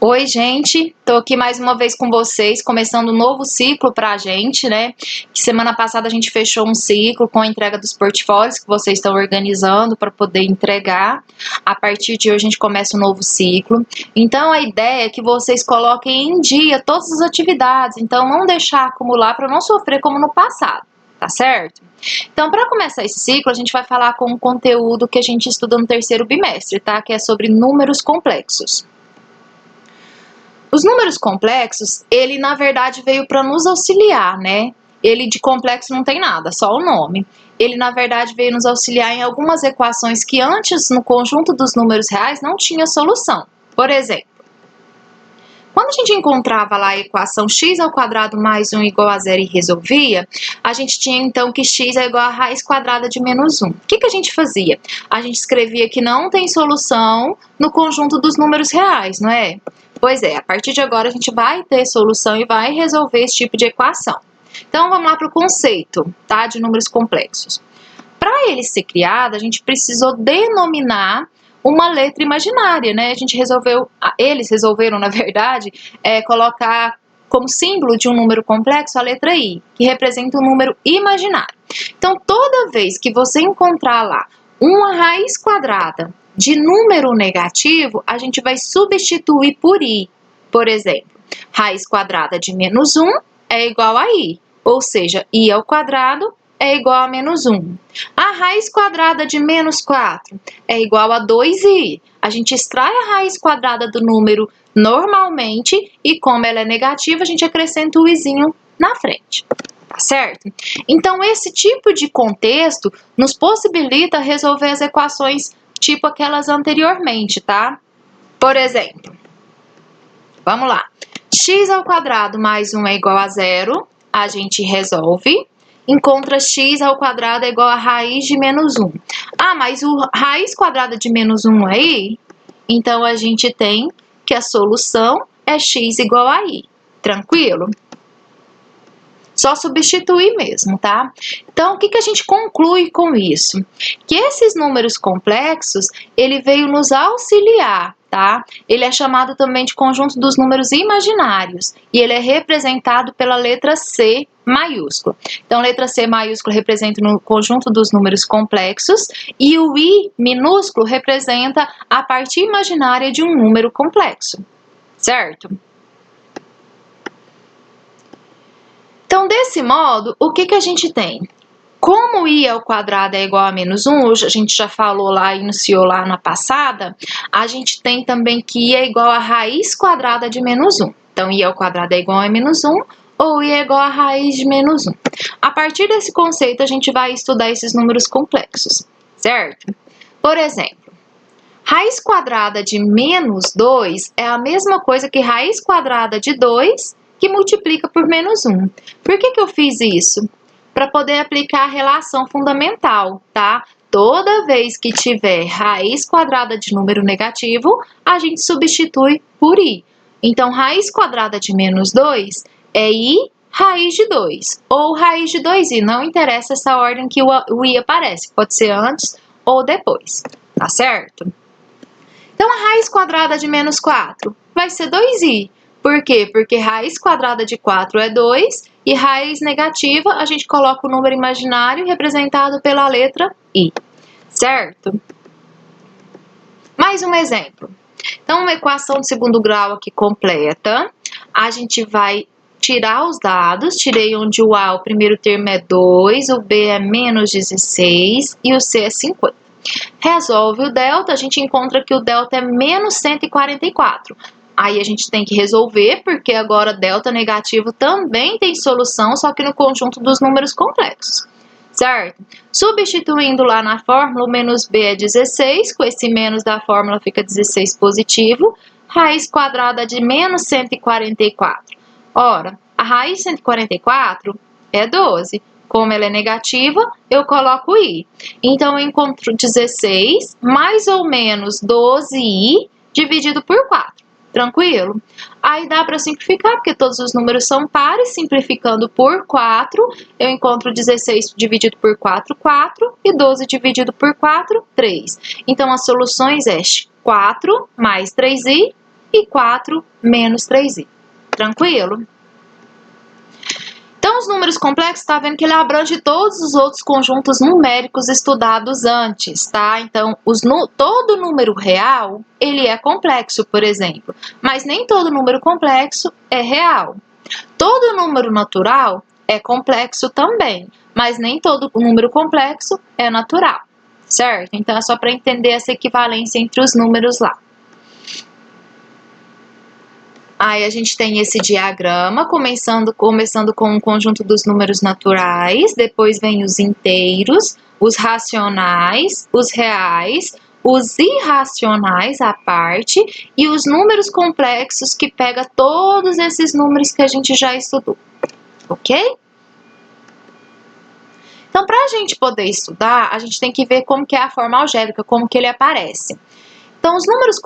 Oi, gente, tô aqui mais uma vez com vocês, começando um novo ciclo pra gente, né? Que semana passada a gente fechou um ciclo com a entrega dos portfólios que vocês estão organizando para poder entregar. A partir de hoje a gente começa um novo ciclo. Então a ideia é que vocês coloquem em dia todas as atividades, então não deixar acumular para não sofrer como no passado, tá certo? Então, para começar esse ciclo, a gente vai falar com um conteúdo que a gente estuda no terceiro bimestre, tá? Que é sobre números complexos. Os números complexos, ele na verdade veio para nos auxiliar, né? Ele de complexo não tem nada, só o nome. Ele na verdade veio nos auxiliar em algumas equações que antes no conjunto dos números reais não tinha solução. Por exemplo, quando a gente encontrava lá a equação x ao quadrado mais 1 igual a zero e resolvia, a gente tinha então que x é igual a raiz quadrada de menos 1. O que a gente fazia? A gente escrevia que não tem solução no conjunto dos números reais, não é? Pois é, a partir de agora a gente vai ter solução e vai resolver esse tipo de equação. Então vamos lá para o conceito, tá, de números complexos. Para ele ser criado, a gente precisou denominar uma letra imaginária, né? Eles resolveram, na verdade, colocar como símbolo de um número complexo a letra I, que representa um número imaginário. Então, toda vez que você encontrar lá uma raiz quadrada de número negativo, a gente vai substituir por I. Por exemplo, raiz quadrada de menos 1 é igual a I, ou seja, I ao quadrado é igual a menos 1. A raiz quadrada de menos 4 é igual a 2i. A gente extrai a raiz quadrada do número normalmente e como ela é negativa, a gente acrescenta o izinho na frente. Tá certo? Então, esse tipo de contexto nos possibilita resolver as equações tipo aquelas anteriormente, tá? Por exemplo, vamos lá. X ao quadrado mais 1 é igual a 0. A gente resolve. Encontra x ao quadrado é igual a raiz de menos 1. Ah, mas o raiz quadrada de menos 1 é i? Então, a gente tem que a solução é x igual a i. Tranquilo? Só substituir mesmo, tá? Então, o que a gente conclui com isso? Que esses números complexos, ele veio nos auxiliar, tá? Ele é chamado também de conjunto dos números imaginários e ele é representado pela letra C maiúscula. Então, letra C maiúscula representa o conjunto dos números complexos e o I minúsculo representa a parte imaginária de um número complexo, certo? Então, desse modo, o que a gente tem? Como I ao quadrado é igual a menos 1, hoje a gente já falou lá, iniciou lá na passada, a gente tem também que I é igual a raiz quadrada de menos 1. Então, I ao quadrado é igual a menos 1, ou I é igual a raiz de menos 1. A partir desse conceito, a gente vai estudar esses números complexos, certo? Por exemplo, raiz quadrada de menos 2 é a mesma coisa que raiz quadrada de 2 que multiplica por menos 1. Por que eu fiz isso? Para poder aplicar a relação fundamental, tá? Toda vez que tiver raiz quadrada de número negativo, a gente substitui por i. Então, raiz quadrada de menos 2 é i raiz de 2, ou raiz de 2i. Não interessa essa ordem que o i aparece, pode ser antes ou depois, tá certo? Então, a raiz quadrada de menos 4 vai ser 2i. Por quê? Porque raiz quadrada de 4 é 2 e raiz negativa a gente coloca o número imaginário representado pela letra I, certo? Mais um exemplo. Então, uma equação de segundo grau aqui completa. A gente vai tirar os dados. Tirei onde o A, o primeiro termo é 2, o B é menos 16 e o C é 50. Resolve o delta, a gente encontra que o delta é menos 144. Aí a gente tem que resolver, porque agora delta negativo também tem solução, só que no conjunto dos números complexos, certo? Substituindo lá na fórmula, o menos b é 16, com esse menos da fórmula fica 16 positivo, raiz quadrada de menos 144. Ora, a raiz de 144 é 12. Como ela é negativa, eu coloco i. Então, eu encontro 16 mais ou menos 12i dividido por 4. Tranquilo? Aí dá para simplificar, porque todos os números são pares, simplificando por 4, eu encontro 16 dividido por 4, 4, e 12 dividido por 4, 3. Então, as soluções é 4 mais 3i e 4 menos 3i. Tranquilo? Então, os números complexos, tá vendo que ele abrange todos os outros conjuntos numéricos estudados antes, tá? Então, todo número real, ele é complexo, por exemplo, mas nem todo número complexo é real. Todo número natural é complexo também, mas nem todo número complexo é natural, certo? Então, é só para entender essa equivalência entre os números lá. Aí a gente tem esse diagrama, começando com o conjunto dos números naturais, depois vem os inteiros, os racionais, os reais, os irracionais à parte e os números complexos que pega todos esses números que a gente já estudou, ok? Então, para a gente poder estudar, a gente tem que ver como que é a forma algébrica, como que ele aparece. Então, os números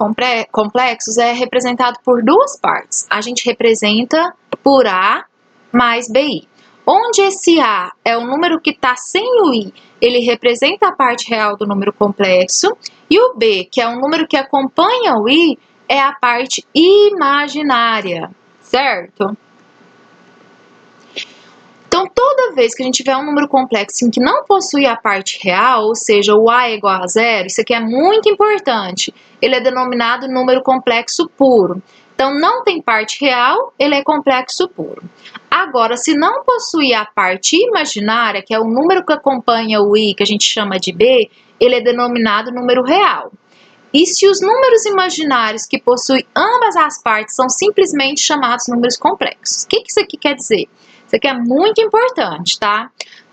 complexos é representado por duas partes. A gente representa por A mais BI. Onde esse A é o número que está sem o I, ele representa a parte real do número complexo. E o B, que é o número que acompanha o I, é a parte imaginária, certo? Então, toda vez que a gente tiver um número complexo em que não possui a parte real, ou seja, o A é igual a zero, isso aqui é muito importante, ele é denominado número complexo puro. Então, não tem parte real, ele é complexo puro. Agora, se não possui a parte imaginária, que é o número que acompanha o I, que a gente chama de B, ele é denominado número real. E se os números imaginários que possuem ambas as partes são simplesmente chamados números complexos? O que isso aqui quer dizer? Isso aqui é muito importante, tá?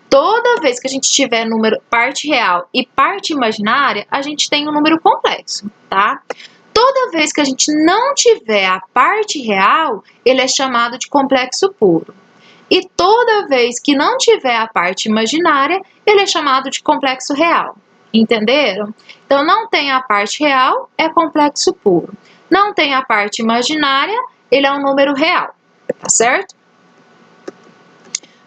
Toda vez que a gente tiver número parte real e parte imaginária, a gente tem um número complexo, tá? Toda vez que a gente não tiver a parte real, ele é chamado de complexo puro. E toda vez que não tiver a parte imaginária, ele é chamado de complexo real. Entenderam? Então, não tem a parte real, é complexo puro. Não tem a parte imaginária, ele é um número real, tá certo?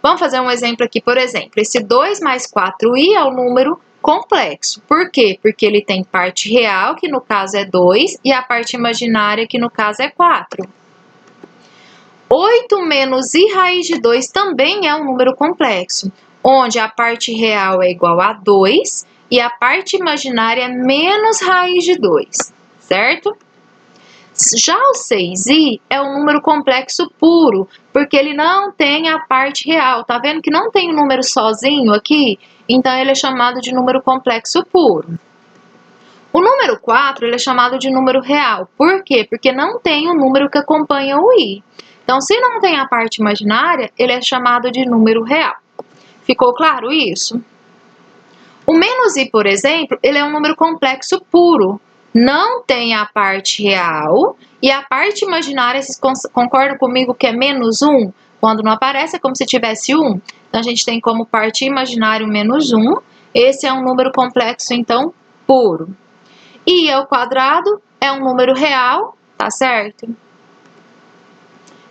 Vamos fazer um exemplo aqui, por exemplo, esse 2 mais 4i é um número complexo. Por quê? Porque ele tem parte real, que no caso é 2, e a parte imaginária, que no caso é 4. 8 menos i raiz de 2 também é um número complexo, onde a parte real é igual a 2 e a parte imaginária é menos raiz de 2, certo? Já o 6i é um número complexo puro, porque ele não tem a parte real. Tá vendo que não tem o número sozinho aqui? Então, ele é chamado de número complexo puro. O número 4, ele é chamado de número real. Por quê? Porque não tem o número que acompanha o i. Então, se não tem a parte imaginária, ele é chamado de número real. Ficou claro isso? O menos i, por exemplo, ele é um número complexo puro. Não tem a parte real e a parte imaginária, vocês concordam comigo que é menos 1? Quando não aparece é como se tivesse 1. Então, a gente tem como parte imaginária o menos 1. Esse é um número complexo, então, puro. I ao quadrado é um número real, tá certo?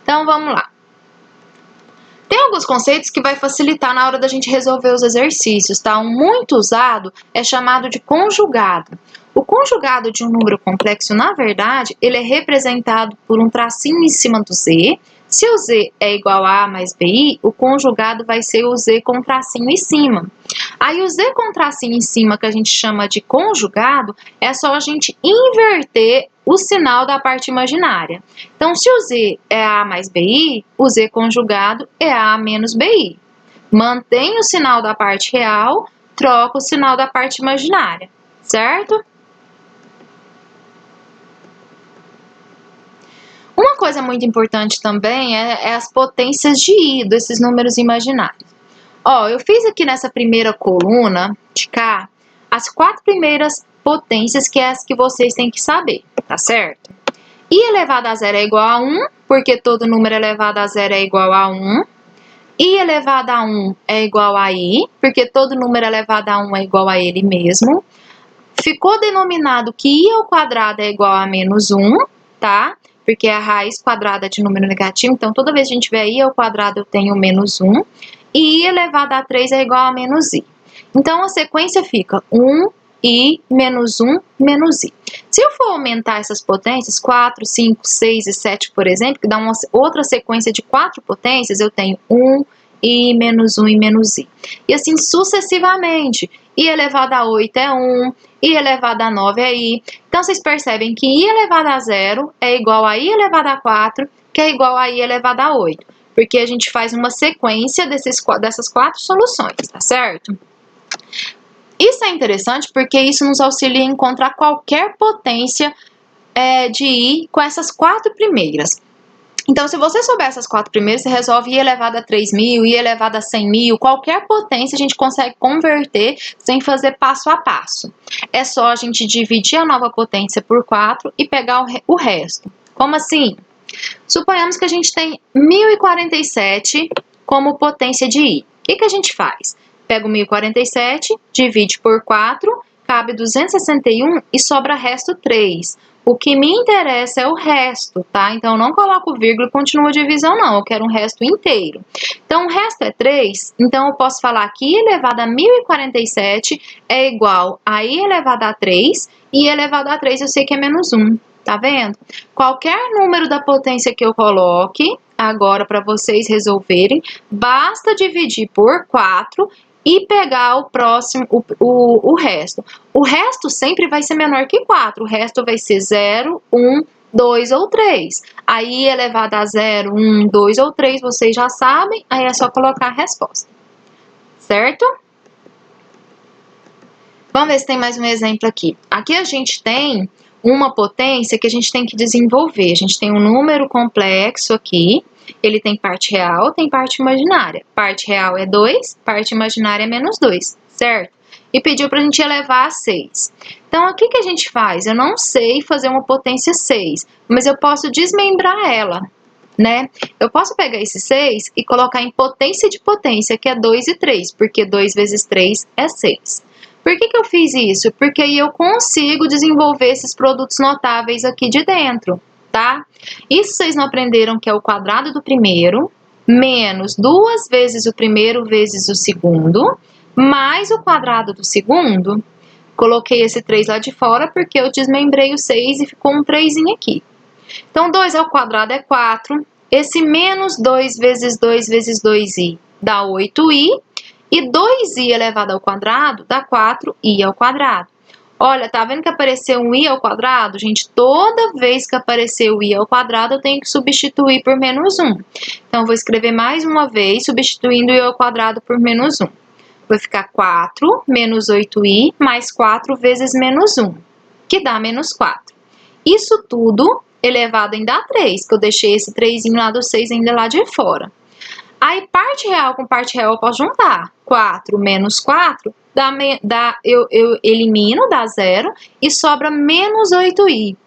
Então, vamos lá. Tem alguns conceitos que vai facilitar na hora da gente resolver os exercícios, tá? Um muito usado é chamado de conjugado. O conjugado de um número complexo, na verdade, ele é representado por um tracinho em cima do z. Se o z é igual a mais bi, o conjugado vai ser o z com tracinho em cima. Aí o z com tracinho em cima, que a gente chama de conjugado, é só a gente inverter o sinal da parte imaginária. Então, se o z é a mais bi, o z conjugado é a menos bi. Mantém o sinal da parte real, troca o sinal da parte imaginária, certo? Uma coisa muito importante também é as potências de i desses números imaginários. Ó, eu fiz aqui nessa primeira coluna de cá as 4 primeiras potências, que é as que vocês têm que saber, tá certo? I elevado a zero é igual a 1, porque todo número elevado a zero é igual a 1. I elevado a 1 é igual a i, porque todo número elevado a 1 é igual a ele mesmo. Ficou denominado que i ao quadrado é igual a menos 1, tá? Porque é a raiz quadrada de número negativo, então toda vez que a gente tiver i ao quadrado eu tenho menos 1. E i elevado a 3 é igual a menos i. Então, a sequência fica 1, I menos 1 menos I. Se eu for aumentar essas potências, 4, 5, 6 e 7, por exemplo, que dá uma outra sequência de 4 potências, eu tenho 1, I menos 1 e menos I. E assim sucessivamente. I elevado a 8 é 1, I elevado a 9 é I. Então, vocês percebem que I elevado a 0 é igual a I elevado a 4, que é igual a I elevado a 8. Porque a gente faz uma sequência dessas 4 soluções, tá certo? Isso é interessante porque isso nos auxilia a encontrar qualquer potência de I com essas 4 primeiras. Então, se você souber essas 4 primeiras, você resolve I elevado a 3.000, I elevado a 100.000, qualquer potência a gente consegue converter sem fazer passo a passo. É só a gente dividir a nova potência por 4 e pegar o resto. Como assim? Suponhamos que a gente tem 1047 como potência de I. O que a gente faz? Pega o 1047, divide por 4, cabe 261 e sobra resto 3. O que me interessa é o resto, tá? Então, eu não coloco vírgula e continuo a divisão, não. Eu quero um resto inteiro. Então, o resto é 3. Então, eu posso falar que I elevado a 1047 é igual a I elevado a 3. E I elevado a 3 eu sei que é menos 1. Tá vendo? Qualquer número da potência que eu coloque, agora para vocês resolverem, basta dividir por 4 e pegar o próximo, o resto. O resto sempre vai ser menor que 4, o resto vai ser 0, 1, 2 ou 3. Aí, elevado a 0, 1, 2 ou 3, vocês já sabem, aí é só colocar a resposta. Certo? Vamos ver se tem mais um exemplo aqui. Aqui a gente tem uma potência que a gente tem que desenvolver. A gente tem um número complexo aqui, ele tem parte real, tem parte imaginária. Parte real é 2, parte imaginária é menos 2, certo? E pediu para a gente elevar a 6. Então, o que a gente faz? Eu não sei fazer uma potência 6, mas eu posso desmembrar ela, né? Eu posso pegar esse 6 e colocar em potência de potência, que é 2 e 3, porque 2 vezes 3 é 6. Por que eu fiz isso? Porque aí eu consigo desenvolver esses produtos notáveis aqui de dentro, tá? Isso vocês não aprenderam que é o quadrado do primeiro, menos 2 vezes o primeiro vezes o segundo, mais o quadrado do segundo. Coloquei esse 3 lá de fora porque eu desmembrei o 6 e ficou um 3 aqui. Então, 2 ao quadrado é 4. Esse menos 2 vezes 2 vezes 2i dá 8i. E 2i elevado ao quadrado dá 4i ao quadrado. Olha, tá vendo que apareceu um i ao quadrado? Gente, toda vez que aparecer o i ao quadrado, eu tenho que substituir por menos 1. Então, vou escrever mais uma vez, substituindo o i ao quadrado por menos 1. Vai ficar 4 menos 8i mais 4 vezes menos 1, que dá menos 4. Isso tudo elevado ainda a 3, que eu deixei esse 3 lá do 6 ainda lá de fora. Aí, parte real com parte real eu posso juntar. 4 menos 4, eu elimino, dá 0, e sobra menos 8i.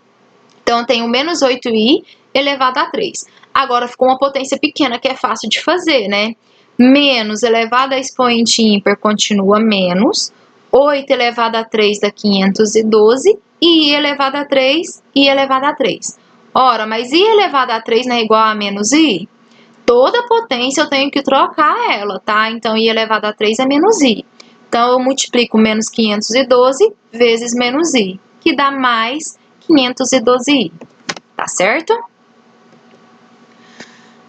Então, eu tenho menos 8i elevado a 3. Agora, ficou uma potência pequena, que é fácil de fazer, né? Menos elevado a expoente ímpar continua menos. 8 elevado a 3 dá 512. E i elevado a 3, i elevado a 3. Ora, mas i elevado a 3 não é igual a menos i? Toda potência eu tenho que trocar ela, tá? Então, i elevado a 3 é menos i. Então, eu multiplico menos 512 vezes menos i, que dá mais 512i, tá certo?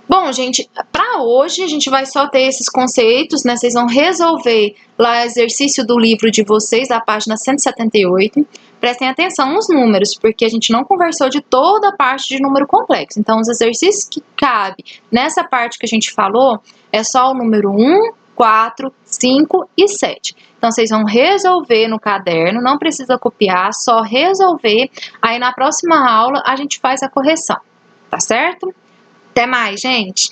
Bom, gente, para hoje a gente vai só ter esses conceitos, né? Vocês vão resolver lá o exercício do livro de vocês, da página 178. Prestem atenção nos números, porque a gente não conversou de toda a parte de número complexo. Então, os exercícios que cabem nessa parte que a gente falou é só o número 1, 4, 5 e 7. Então, vocês vão resolver no caderno, não precisa copiar, só resolver. Aí, na próxima aula, a gente faz a correção, tá certo? Até mais, gente!